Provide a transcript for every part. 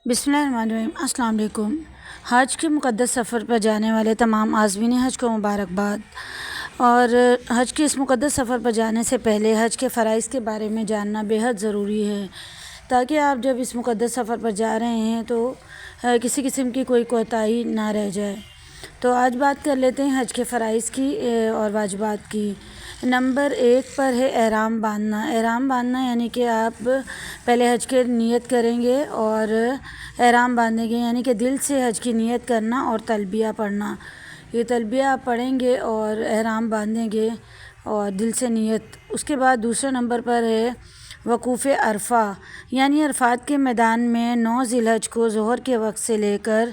بسم اللہ الرحمن الرحیم۔ السلام علیکم۔ حج کے مقدس سفر پر جانے والے تمام عازمین حج کو مبارکباد۔ اور حج کے اس مقدس سفر پر جانے سے پہلے حج کے فرائض کے بارے میں جاننا بے حد ضروری ہے، تاکہ آپ جب اس مقدس سفر پر جا رہے ہیں تو کسی قسم کی کوئی کوتاہی نہ رہ جائے۔ تو آج بات کر لیتے ہیں حج کے فرائض کی اور واجبات کی۔ نمبر 1 پر ہے احرام باندھنا۔ احرام باندھنا یعنی کہ آپ پہلے حج کے نیت کریں گے اور احرام باندھیں گے، یعنی کہ دل سے حج کی نیت کرنا اور تلبیہ پڑھنا۔ یہ تلبیہ آپ پڑھیں گے اور احرام باندھیں گے اور دل سے نیت۔ اس کے بعد دوسرے نمبر پر ہے وقوف عرفہ، یعنی عرفات کے میدان میں 9 ذی الحج کو ظہر کے وقت سے لے کر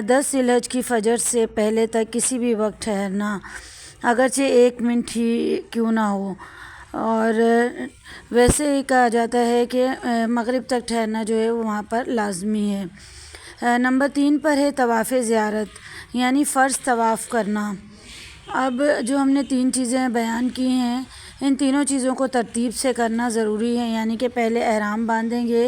10 ذی الحج کی فجر سے پہلے تک کسی بھی وقت ٹھہرنا، اگرچہ 1 منٹ ہی کیوں نہ ہو۔ اور ویسے ہی کہا جاتا ہے کہ مغرب تک ٹھہرنا جو ہے وہاں پر لازمی ہے۔ نمبر 3 پر ہے طواف زیارت، یعنی فرض طواف کرنا۔ اب جو ہم نے 3 چیزیں بیان کی ہیں، ان تینوں چیزوں کو ترتیب سے کرنا ضروری ہے، یعنی کہ پہلے احرام باندھیں گے،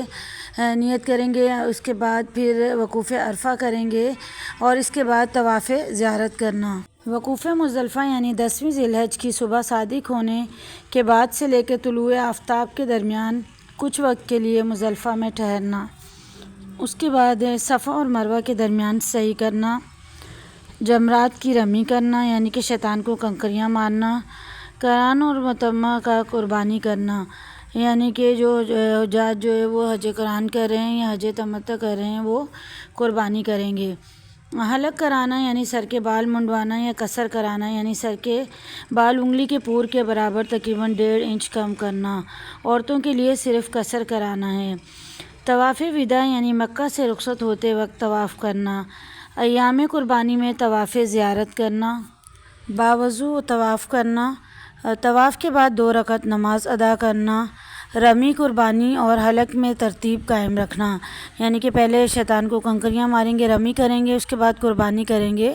نیت کریں گے، اس کے بعد پھر وقوف عرفہ کریں گے اور اس کے بعد طواف زیارت کرنا۔ وقوف مزدلفہ یعنی 10ویں ذی الحج کی صبح صادق ہونے کے بعد سے لے کے طلوع آفتاب کے درمیان کچھ وقت کے لیے مزدلفہ میں ٹھہرنا۔ اس کے بعد صفا اور مروہ کے درمیان سعی کرنا، جمرات کی رمی کرنا یعنی کہ شیطان کو کنکریاں مارنا، قران اور متمہ کا قربانی کرنا، یعنی کہ جو حجاج جو ہے وہ حج قران کر رہے ہیں یا حج تمتع کر رہے ہیں وہ قربانی کریں گے۔ حلق کرانا یعنی سر کے بال منڈوانا یا قصر کرانا یعنی سر کے بال انگلی کے پور کے برابر تقریباً 1.5 انچ کم کرنا۔ عورتوں کے لیے صرف قصر کرانا ہے۔ طواف وداع یعنی مکہ سے رخصت ہوتے وقت طواف کرنا۔ ایام قربانی میں طواف زیارت کرنا، باوضو طواف کرنا، طواف کے بعد 2 رکعت نماز ادا کرنا، رمی، قربانی اور حلق میں ترتیب قائم رکھنا، یعنی کہ پہلے شیطان کو کنکریاں ماریں گے، رمی کریں گے، اس کے بعد قربانی کریں گے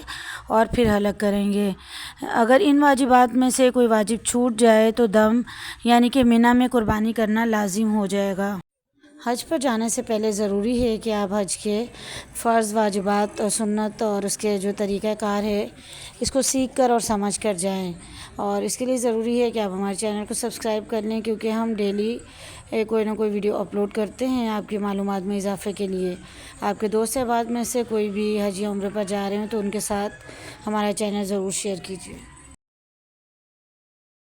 اور پھر حلق کریں گے۔ اگر ان واجبات میں سے کوئی واجب چھوٹ جائے تو دم یعنی کہ منی میں قربانی کرنا لازم ہو جائے گا۔ حج پر جانے سے پہلے ضروری ہے کہ آپ حج کے فرض، واجبات اور سنت اور اس کے جو طریقہ کار ہے اس کو سیکھ کر اور سمجھ کر جائیں، اور اس کے لیے ضروری ہے کہ آپ ہمارے چینل کو سبسکرائب کر لیں، کیونکہ ہم ڈیلی کوئی نہ کوئی ویڈیو اپلوڈ کرتے ہیں آپ کی معلومات میں اضافے کے لیے۔ آپ کے دوست احباب میں سے کوئی بھی حج یا عمرے پر جا رہے ہوں تو ان کے ساتھ ہمارا چینل ضرور شیئر کیجیے۔